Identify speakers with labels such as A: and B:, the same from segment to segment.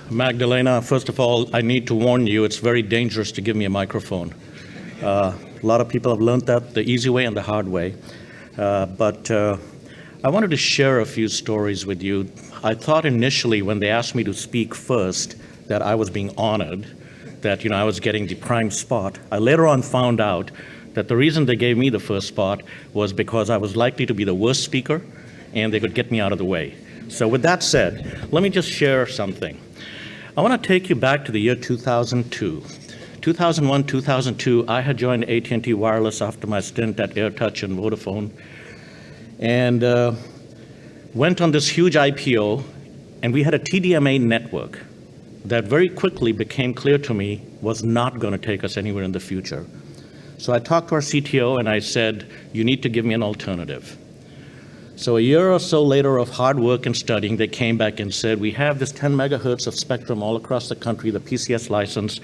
A: Magdalena, first of all, I need to warn you, it's very dangerous to give me a microphone. A lot of people have learned that the easy way and the hard way. But I wanted to share a few stories with you. I thought initially when they asked me to speak first that I was being honored, that I was getting the prime spot. I later on found out that the reason they gave me the first spot was because I was likely to be the worst speaker and they could get me out of the way. So with that said, let me just share something. I want to take you back to the year 2002. 2001, 2002, I had joined AT&T Wireless after my stint at AirTouch and Vodafone, and went on this huge IPO, and we had a TDMA network that very quickly became clear to me was not going to take us anywhere in the future. So I talked to our CTO and I said, you need to give me an alternative. So a year or so later of hard work and studying, they came back and said, we have this 10 megahertz of spectrum all across the country, the PCS license.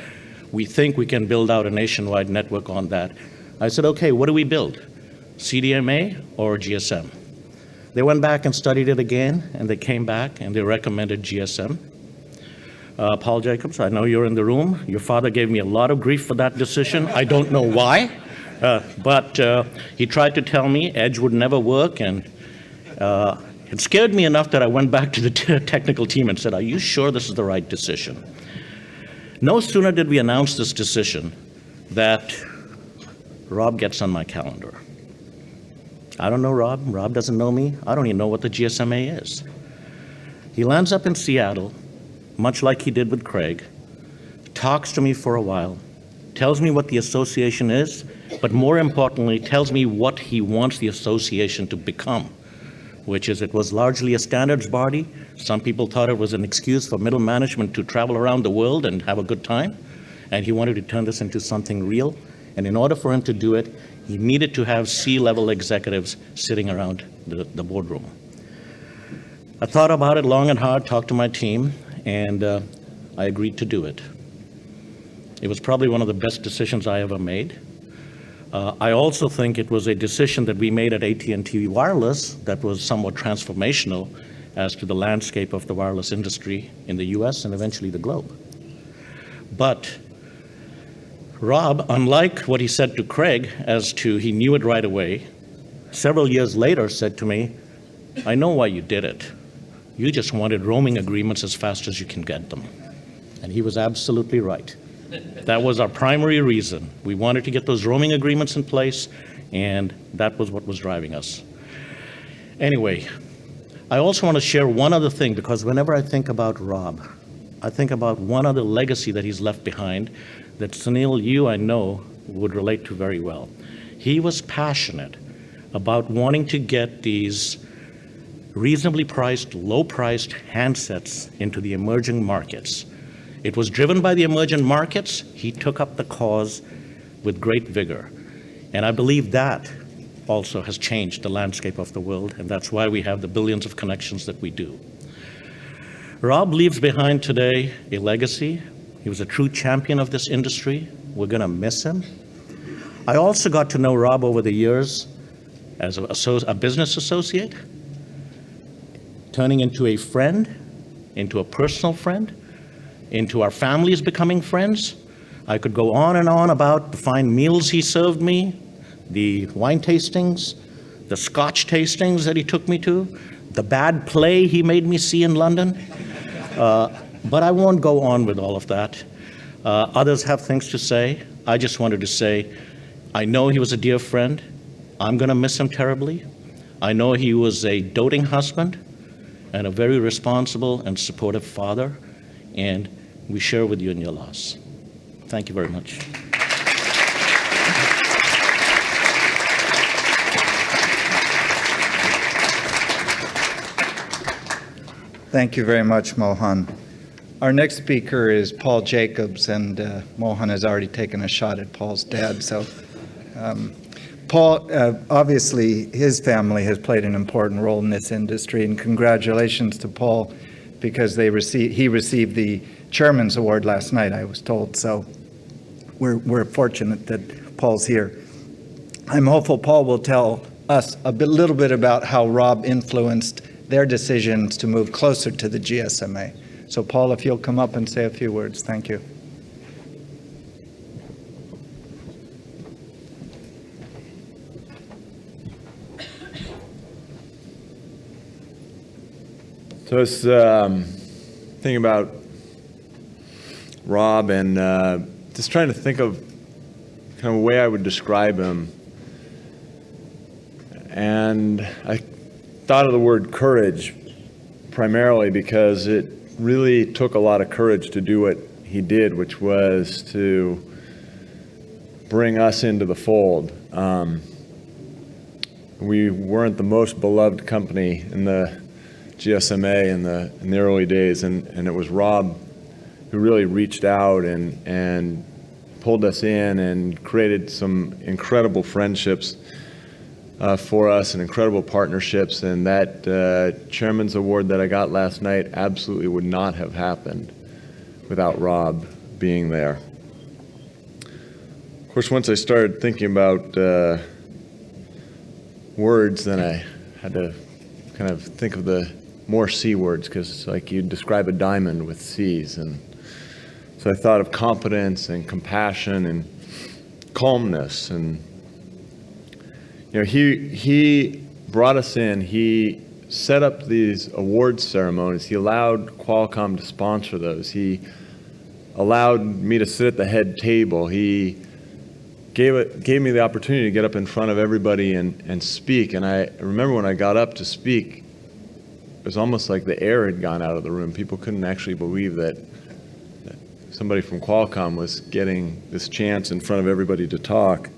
A: We think we can build out a nationwide network on that. I said, okay, what do we build? CDMA or GSM? They went back and studied it again, and they came back and they recommended GSM. Paul Jacobs, I know you're in the room. Your father gave me a lot of grief for that decision. I don't know why, but he tried to tell me Edge would never work, and it scared me enough that I went back to the technical team and said, are you sure this is the right decision? No sooner did we announce this decision that Rob gets on my calendar. I don't know Rob. Rob doesn't know me. I don't even know what the GSMA is. He lands up in Seattle, much like he did with Craig, talks to me for a while, tells me what the association is, but more importantly, tells me what he wants the association to become, which is it was largely a standards body. Some people thought it was an excuse for middle management to travel around the world and have a good time, and he wanted to turn this into something real. And in order for him to do it, he needed to have C-level executives sitting around the boardroom. I thought about it long and hard, talked to my team, and I agreed to do it. It was probably one of the best decisions I ever made. I also think it was a decision that we made at AT&T Wireless that was somewhat transformational as to the landscape of the wireless industry in the US and eventually the globe. But Rob, unlike what he said to Craig as to he knew it right away, several years later said to me, I know why you did it. You just wanted roaming agreements as fast as you can get them. And he was absolutely right. That was our primary reason. We wanted to get those roaming agreements in place, and that was what was driving us. Anyway, I also want to share one other thing, because whenever I think about Rob, I think about one other legacy that he's left behind that Sunil, you I know, would relate to very well. He was passionate about wanting to get these reasonably priced, low-priced handsets into the emerging markets. It was driven by the emerging markets. He took up the cause with great vigor. And I believe that also has changed the landscape of the world, and that's why we have the billions of connections that we do. Rob leaves behind today a legacy. He was a true champion of this industry. We're going to miss him. I also got to know Rob over the years as a business associate, turning into a friend, into a personal friend, into our families becoming friends. I could go on and on about the fine meals he served me, the wine tastings, the scotch tastings that he took me to, the bad play he made me see in London. But I won't go on with all of that. Others have things to say. I just wanted to say, I know he was a dear friend. I'm going to miss him terribly. I know he was a doting husband and a very responsible and supportive father, and we share with you in your loss. Thank you very much.
B: Thank you very much, Mohan. Our next speaker is Paul Jacobs, and Mohan has already taken a shot at Paul's dad. So, Paul, obviously, his family has played an important role in this industry, and congratulations to Paul, because he received the Chairman's Award last night, I was told. So, we're fortunate that Paul's here. I'm hopeful Paul will tell us a little bit about how Rob influenced their decisions to move closer to the GSMA. So Paul, if you'll come up and say a few words. Thank you.
C: So I was thinking about Rob and just trying to think of kind of a way I would describe him. And I thought of the word courage primarily because it really took a lot of courage to do what he did, which was to bring us into the fold. We weren't the most beloved company in the GSMA in the early days, and it was Rob who really reached out and pulled us in and created some incredible friendships for us and incredible partnerships. And that Chairman's Award that I got last night absolutely would not have happened without Rob being there. Of course, once I started thinking about words, then I had to kind of think of the more C words, because it's like you describe a diamond with C's. And so I thought of competence and compassion and calmness. And he brought us in. He set up these awards ceremonies. He allowed Qualcomm to sponsor those. He allowed me to sit at the head table. He gave me the opportunity to get up in front of everybody and speak. And I remember when I got up to speak, it was almost like the air had gone out of the room. People couldn't actually believe that somebody from Qualcomm was getting this chance in front of everybody to talk.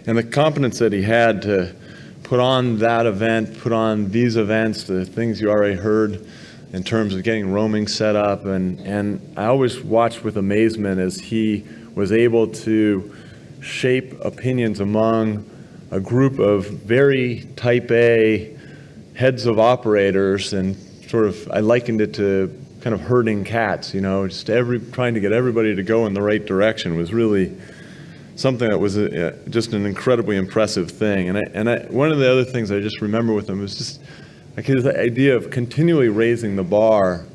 C: And the competence that he had to put on that event, put on these events, the things you already heard in terms of getting roaming set up. And I always watched with amazement as he was able to shape opinions among a group of very type A heads of operators, and sort of, I likened it to kind of herding cats, just trying to get everybody to go in the right direction was really something that was just an incredibly impressive thing. And one of the other things I just remember with him was just like his idea of continually raising the bar.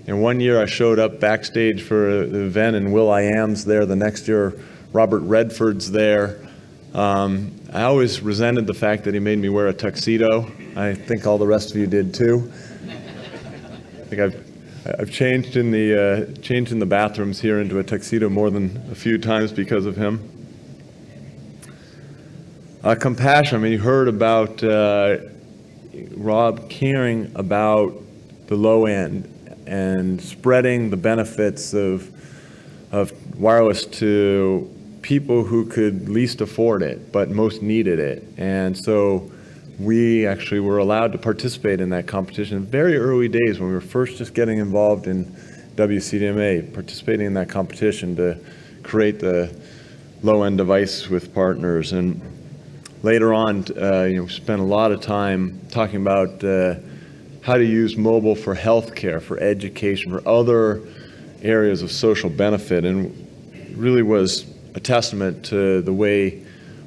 C: And one year I showed up backstage for the event and will.i.am's there. The next year Robert Redford's there. I always resented the fact that he made me wear a tuxedo. I think all the rest of you did too. I think I've changed in the bathrooms here into a tuxedo more than a few times because of him. Compassion. I mean, you heard about Rob caring about the low end and spreading the benefits of wireless to people who could least afford it but most needed it. And so we actually were allowed to participate in that competition in very early days when we were first just getting involved in WCDMA, participating in that competition to create the low-end device with partners. And later on, we spent a lot of time talking about how to use mobile for healthcare, for education, for other areas of social benefit, and really was a testament to the way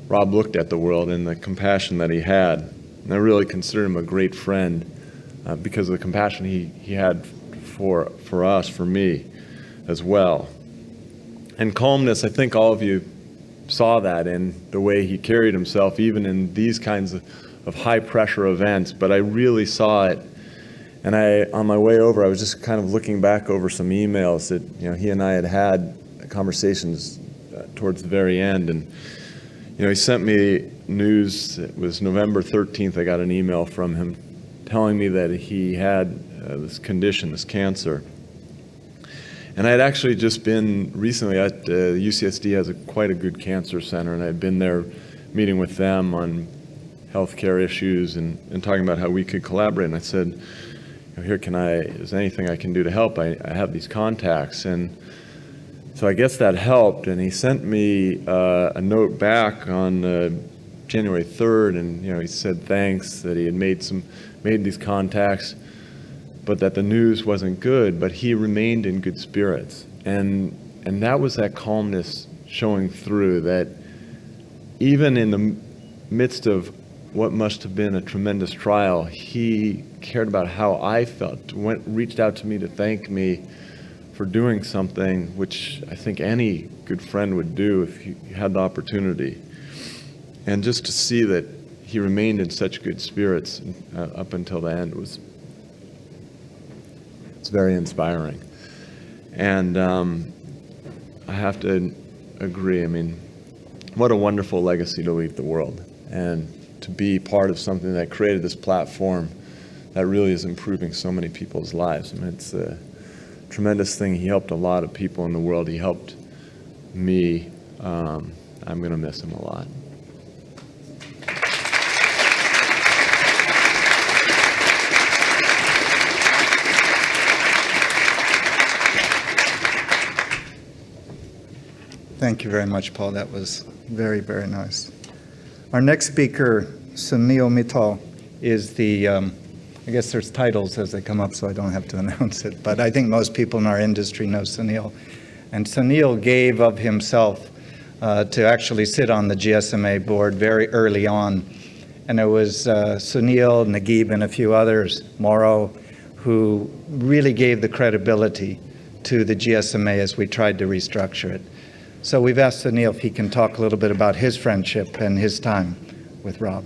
C: Rob looked at the world and the compassion that he had. And I really consider him a great friend because of the compassion he had for us, for me as well. And calmness, I think all of you saw that in the way he carried himself, even in these kinds of high pressure events. But I really saw it. And on my way over, I was just kind of looking back over some emails that he and I had conversations towards the very end. And he sent me news. It was November 13th. I got an email from him telling me that he had this condition, this cancer. And I had actually just been recently at UCSD has quite a good cancer center, and I had been there meeting with them on healthcare issues and talking about how we could collaborate. And I said, is there anything I can do to help? I have these contacts. And so I guess that helped, and he sent me a note back on January 3rd, and he said thanks, that he had made these contacts, but that the news wasn't good, but he remained in good spirits. And that was that calmness showing through, that even in the midst of what must have been a tremendous trial, he cared about how I felt, reached out to me to thank me for doing something which I think any good friend would do if you had the opportunity. And just to see that he remained in such good spirits up until the end it's very inspiring. And I have to agree, I mean, what a wonderful legacy to leave the world, and to be part of something that created this platform that really is improving so many people's lives. I mean, it's a tremendous thing. He helped a lot of people in the world. He helped me. I'm going to miss him a lot.
B: Thank you very much, Paul. That was very, very nice. Our next speaker, Sunil Mittal, is the, I guess there's titles as they come up, so I don't have to announce it, but I think most people in our industry know Sunil. And Sunil gave of himself to actually sit on the GSMA board very early on. And it was Sunil, Naguib, and a few others, Mauro, who really gave the credibility to the GSMA as we tried to restructure it. So we've asked Sunil if he can talk a little bit about his friendship and his time with Rob.